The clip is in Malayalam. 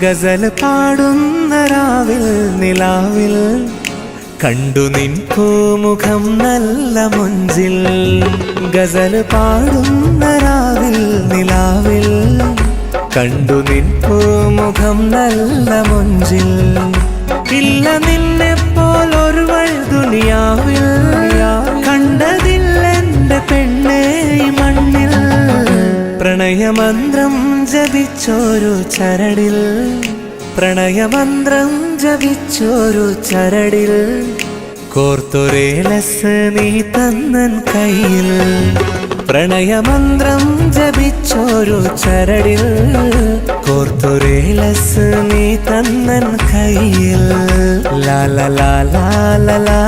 ഗസൽ പാടുന്ന രാവിൽ നിലാവിൽ കണ്ടു നിൻ പൂമുഖം നല്ല മുഞ്ചിൽ. ഗസൽ പാടുന്ന രാവിൽ നിലാവിൽ കണ്ടു നിൻ പൂമുഖം നല്ല മുഞ്ചിൽ. ഇല്ല നിന്നെ പോലൊരുവൾ ദുനിയാവിൽ കണ്ടതില്ലെന്റെ പെണ്ണേ ഈ മണ്ണിൽ. പ്രണയമന്ത്രം ജപിച്ചൊരു ചരടിൽ, പ്രണയമന്ത്രം ജപിച്ചൊരു ചരടിൽ കോർത്തൊരേലസ് നീ തന്നൻ കയ്യിൽ. പ്രണയമന്ത്രം ജപിച്ചൊരു ചരടിൽ കോർത്തൊരേലസ് നീ തന്നൻ കയ്യിൽ. ലാ ലാ ലാ ലാ ലാ